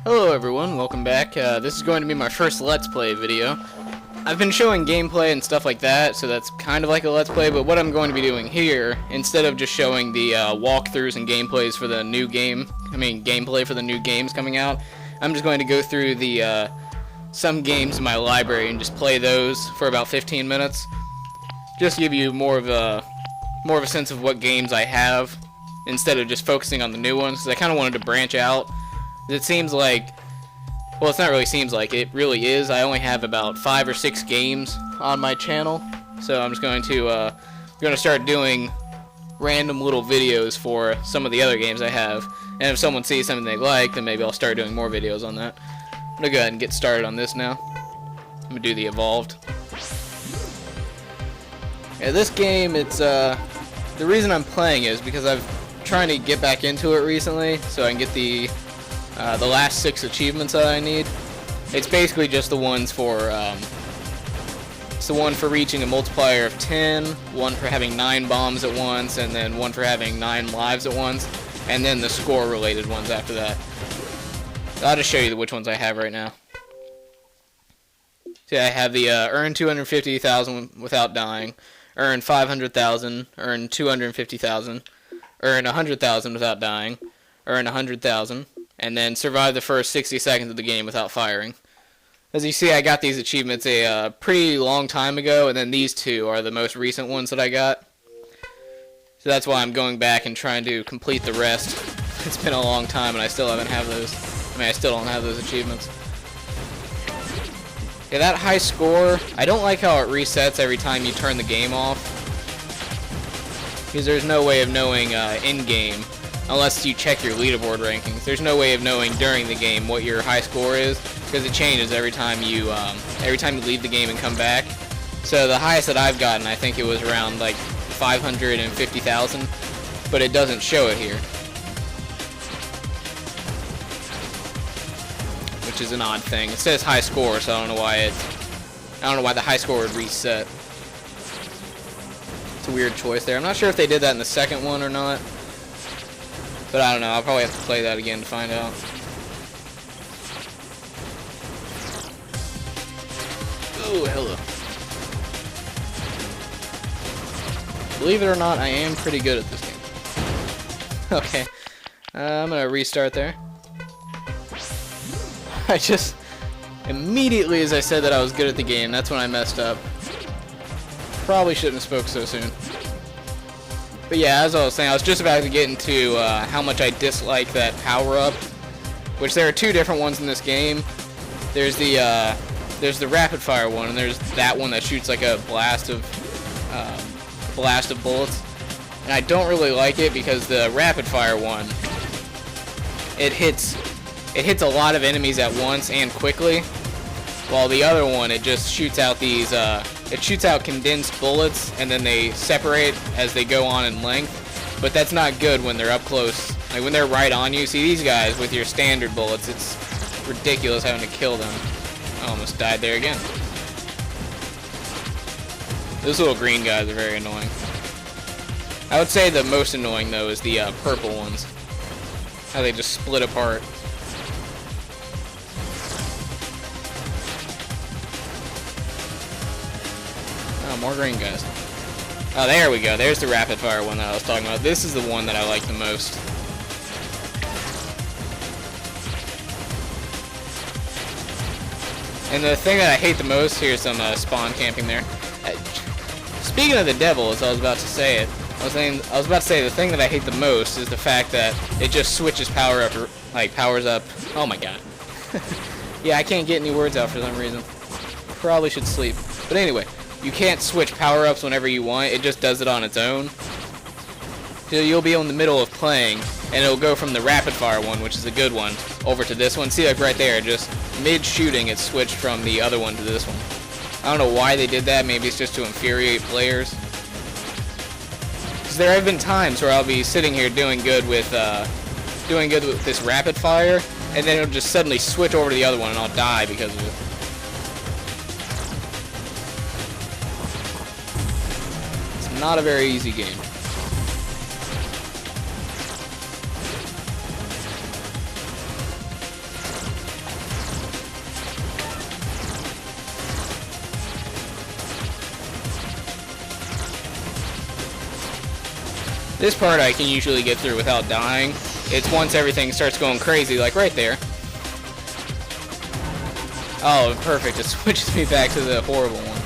Hello everyone, welcome back. This is going to be my first Let's Play video. I've been showing gameplay and stuff like that, so that's kind of like a Let's Play, but what I'm going to be doing here, instead of just showing the walkthroughs and gameplays for the new game, gameplay for the new games coming out, I'm just going to go through the some games in my library and just play those for about 15 minutes. Just to give you more of a sense of what games I have, instead of just focusing on the new ones, because I kind of wanted to branch out. It seems like, well, it's not really seems like, it really is. I only have about 5 or 6 games on my channel, so I'm just going to start doing random little videos for some of the other games I have. And if someone sees something they like, then maybe I'll start doing more videos on that. I'm gonna go ahead and get started on this now. I'm gonna do the Evolved. Yeah, this game, it's the reason I'm playing is because I've trying to get back into it recently, so I can get the last 6 achievements that I need. It's basically just the ones for, it's the one for reaching a multiplier of 10, one for having 9 bombs at once, and then one for having 9 lives at once, and then the score related ones after that. So I'll just show you which ones I have right now. See, I have the earn 250,000 without dying, earn 500,000, earn 250,000, earn 100,000 without dying, earn 100,000, and then survive the first 60 seconds of the game without firing. As you see, I got these achievements a pretty long time ago, and then these 2 are the most recent ones that I got. So that's why I'm going back and trying to complete the rest. It's been a long time, and I still haven't have those. I still don't have those achievements. Yeah, that high score, I don't like how it resets every time you turn the game off, because there's no way of knowing in-game, unless you check your leaderboard rankings. There's no way of knowing during the game what your high score is, because it changes every time you leave the game and come back. So the highest that I've gotten, I think it was around like 550,000, but it doesn't show it here, which is an odd thing. It says high score, so I don't know why the high score would reset. It's a weird choice there. I'm not sure if they did that in the second one or not, but I don't know. I'll probably have to play that again to find out. Oh, hello. Believe it or not, I am pretty good at this game. Okay. I'm going to restart there. I just, immediately as I said that I was good at the game, that's when I messed up. Probably shouldn't have spoke so soon. But yeah, as I was saying, I was just about to get into how much I dislike that power-up, which there are 2 different ones in this game. There's the rapid-fire one, and there's that one that shoots like a blast of bullets. And I don't really like it because the rapid-fire one, it hits a lot of enemies at once and quickly, while the other one, it just shoots out these, it shoots out condensed bullets, and then they separate as they go on in length, but that's not good when they're up close. Like, when they're right on you, see these guys with your standard bullets, it's ridiculous having to kill them. I almost died there again. Those little green guys are very annoying. I would say the most annoying, though, is the purple ones. How they just split apart. Oh, more green guys. Oh, there we go. There's the rapid fire one that I was talking about. This is the one that I like the most. And the thing that I hate the most, here's some spawn camping there. Speaking of the devil, as I was about to say it, I was about to say the thing that I hate the most is the fact that it just switches powers up. Oh my god. Yeah, I can't get any words out for some reason. Probably should sleep. But anyway, you can't switch power-ups whenever you want. It just does it on its own. So you'll be in the middle of playing, and it'll go from the rapid-fire one, which is a good one, over to this one. See, like right there, just mid-shooting, it switched from the other one to this one. I don't know why they did that. Maybe it's just to infuriate players. Because there have been times where I'll be sitting here doing good with this rapid-fire, and then it'll just suddenly switch over to the other one, and I'll die because of it. Not a very easy game. This part I can usually get through without dying. It's once everything starts going crazy, like right there. Oh, perfect. It switches me back to the horrible one.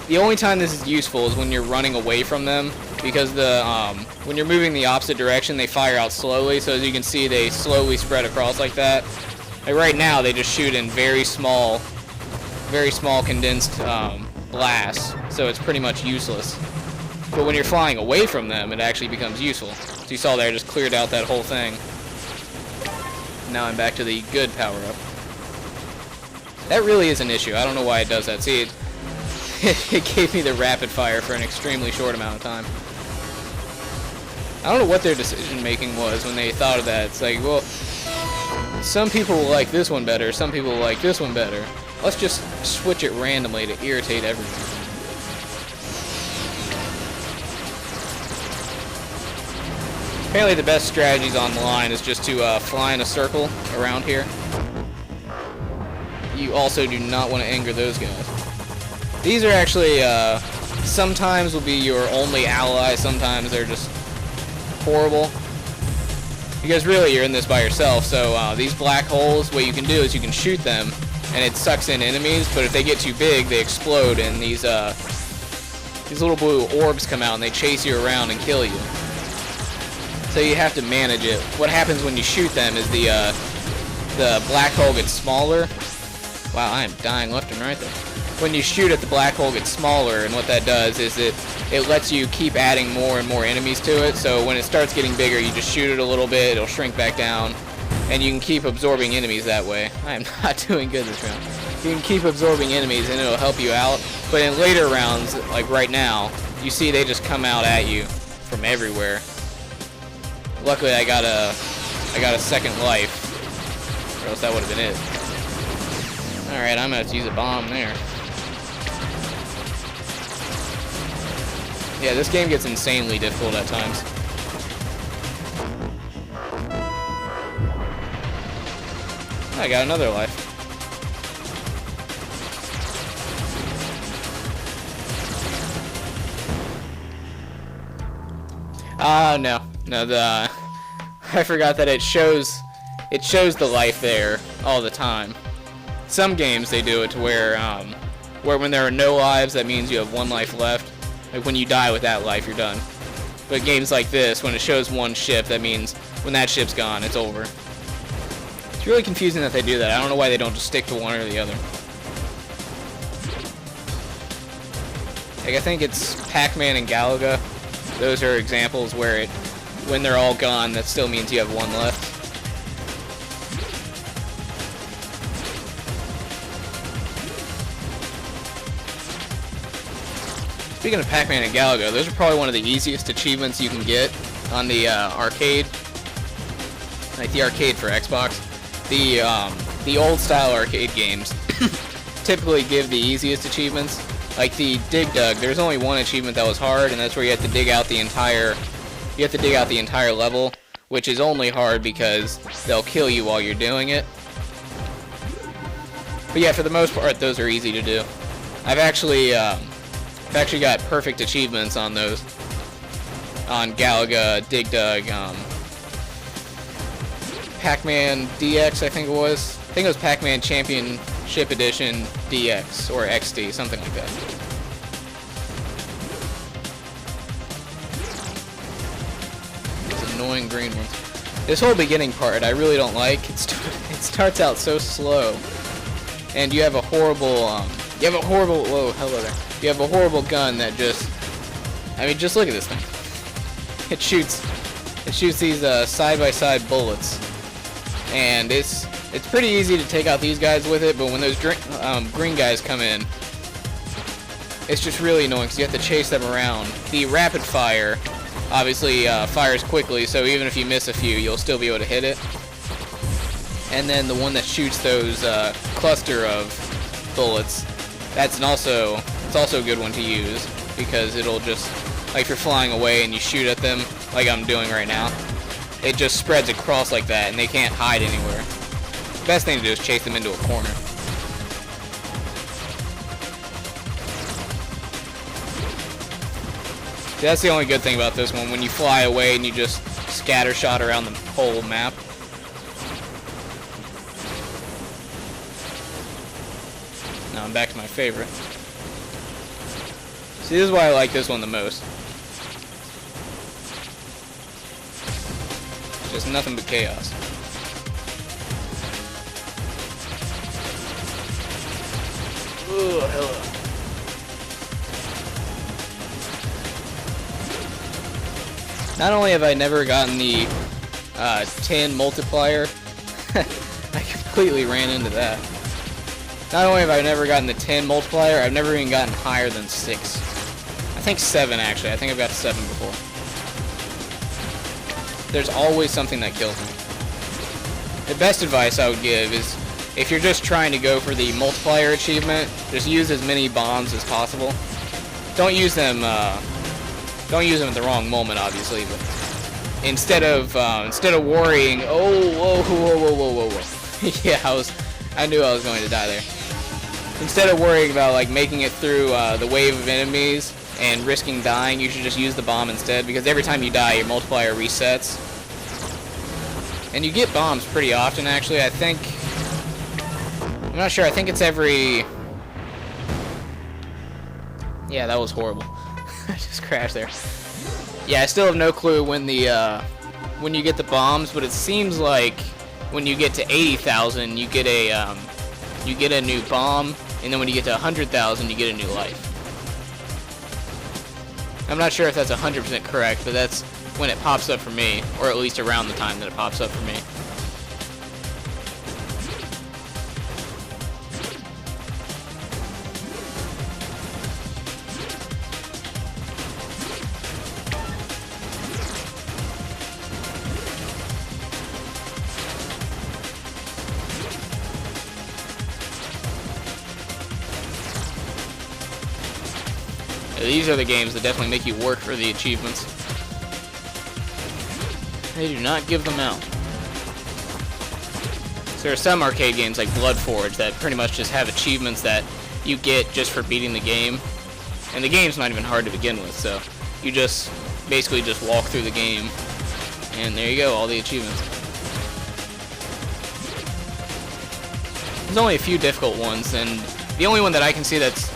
The only time this is useful is when you're running away from them, because the when you're moving the opposite direction, they fire out slowly. So as you can see, they slowly spread across like that. Like right now, they just shoot in very small condensed blasts. So it's pretty much useless. But when you're flying away from them, it actually becomes useful. So you saw there, I just cleared out that whole thing. Now I'm back to the good power-up. That really is an issue. I don't know why it does that. See, it gave me the rapid fire for an extremely short amount of time. I don't know what their decision making was when they thought of that. It's like, well, some people will like this one better, some people will like this one better. Let's just switch it randomly to irritate everyone. Apparently the best strategies online is just to fly in a circle around here. You also do not want to anger those guys. These are actually, sometimes will be your only ally, sometimes they're just horrible. Because really you're in this by yourself, so these black holes, what you can do is you can shoot them and it sucks in enemies, but if they get too big, they explode and these little blue orbs come out and they chase you around and kill you. So you have to manage it. What happens when you shoot them is the black hole gets smaller. Wow, I am dying left and right there. When you shoot it, the black hole gets smaller, and what that does is it lets you keep adding more and more enemies to it. So when it starts getting bigger, you just shoot it a little bit, it'll shrink back down, and you can keep absorbing enemies that way. I am not doing good this round. You can keep absorbing enemies, and it'll help you out. But in later rounds, like right now, you see they just come out at you from everywhere. Luckily, I got a second life, or else that would have been it. Alright, I'm gonna have to use a bomb there. Yeah, this game gets insanely difficult at times. I got another life. No, I forgot that it shows the life there all the time. Some games they do it to where when there are no lives, that means you have one life left. Like when you die with that life, you're done. But games like this, when it shows one ship, that means when that ship's gone, it's over. It's really confusing that they do that. I don't know why they don't just stick to one or the other. Like I think it's Pac-Man and Galaga. Those are examples where when they're all gone, that still means you have one left. Speaking of Pac-Man and Galaga, those are probably one of the easiest achievements you can get on the arcade. Like the arcade for Xbox. The old style arcade games typically give the easiest achievements. Like the Dig Dug, there's only one achievement that was hard, and that's where you have to dig out the entire level, which is only hard because they'll kill you while you're doing it. But yeah, for the most part, those are easy to do. I've actually got perfect achievements on those. On Galaga, Dig Dug, Pac-Man DX, I think it was. I think it was Pac-Man Championship Edition DX, or XD, something like that. Those annoying green ones. This whole beginning part I really don't like. It starts out so slow. And you have a horrible, whoa, hello there. You have a horrible gun that just look at this thing. It shoots these side-by-side bullets. And it's pretty easy to take out these guys with it, but when those green guys come in, it's just really annoying because you have to chase them around. The rapid fire obviously fires quickly, so even if you miss a few, you'll still be able to hit it. And then the one that shoots those cluster of bullets, it's also a good one to use because it'll just, like if you're flying away and you shoot at them, like I'm doing right now, it just spreads across like that and they can't hide anywhere. The best thing to do is chase them into a corner. See, that's the only good thing about this one. When you fly away and you just scattershot around the whole map. Now I'm back to my favorite. See, this is why I like this one the most. Just nothing but chaos. Ooh, hello. Not only have I never gotten the 10 multiplier, I completely ran into that. Not only have I never gotten the 10 multiplier, I've never even gotten higher than 6. I think 7 actually. I think I've got 7 before. There's always something that kills me. The best advice I would give is, if you're just trying to go for the multiplier achievement, just use as many bombs as possible. Don't use them at the wrong moment, obviously, but instead of worrying, whoa. Yeah, I knew I was going to die there. Instead of worrying about like making it through the wave of enemies and risking dying, you should just use the bomb instead, because every time you die, your multiplier resets. And you get bombs pretty often, actually. I'm not sure, I think it's every... Yeah, that was horrible. I just crashed there. Yeah, I still have no clue when when you get the bombs, but it seems like when you get to 80,000, you get a new bomb, and then when you get to 100,000, you get a new life. I'm not sure if that's 100% correct, but that's when it pops up for me, or at least around the time that it pops up for me. These are the games that definitely make you work for the achievements. They do not give them out. So there are some arcade games like Bloodforge that pretty much just have achievements that you get just for beating the game. And the game's not even hard to begin with, so you just basically just walk through the game. And there you go, all the achievements. There's only a few difficult ones, and the only one that I can see that's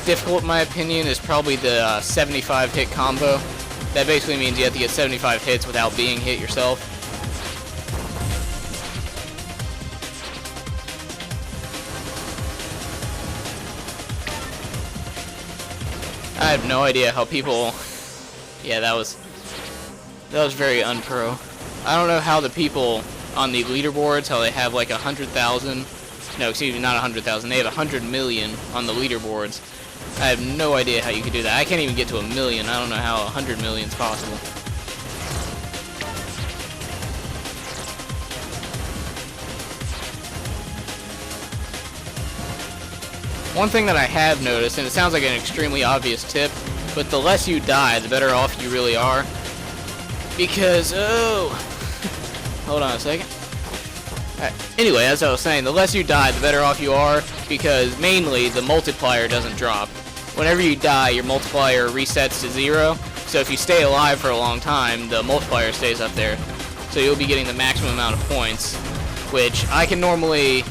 difficult in my opinion is probably the 75 hit combo. That basically means you have to get 75 hits without being hit yourself. I have no idea how people... Yeah, that was very unpro. I don't know how the people on the leaderboards, how they have like 100,000... No, excuse me, not 100,000. They have 100 million on the leaderboards. I have no idea how you could do that. I can't even get to 1 million. I don't know how 100 million is possible. One thing that I have noticed, and it sounds like an extremely obvious tip, but the less you die, the better off you really are. Because, hold on a second. Anyway, as I was saying, the less you die, the better off you are, because mainly the multiplier doesn't drop. Whenever you die, your multiplier resets to 0, so if you stay alive for a long time, the multiplier stays up there. So you'll be getting the maximum amount of points, which I can normally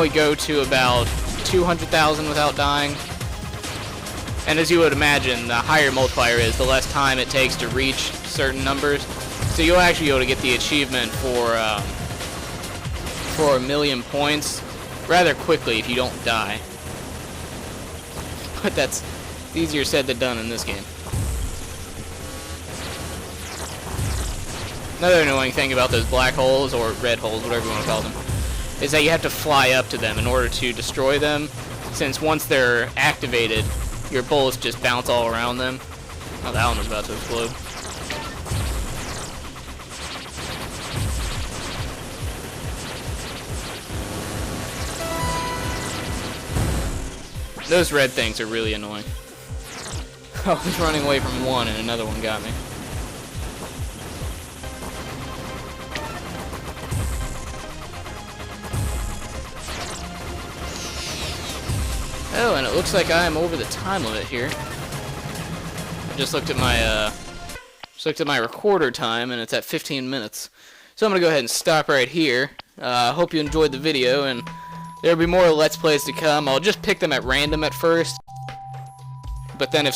go to about 200,000 without dying. And as you would imagine, the higher multiplier is, the less time it takes to reach certain numbers. So you'll actually be able to get the achievement for 1 million points rather quickly if you don't die. But that's easier said than done in this game. Another annoying thing about those black holes, or red holes, whatever you want to call them, is that you have to fly up to them in order to destroy them, since once they're activated, your bullets just bounce all around them. Oh, that one was about to explode. Those red things are really annoying. I was running away from one and another one got me. Oh, and it looks like I'm over the time limit here. just looked at my recorder time, and it's at 15 minutes. So I'm gonna go ahead and stop right here. Hope you enjoyed the video, and there'll be more Let's Plays to come. I'll just pick them at random at first, but then if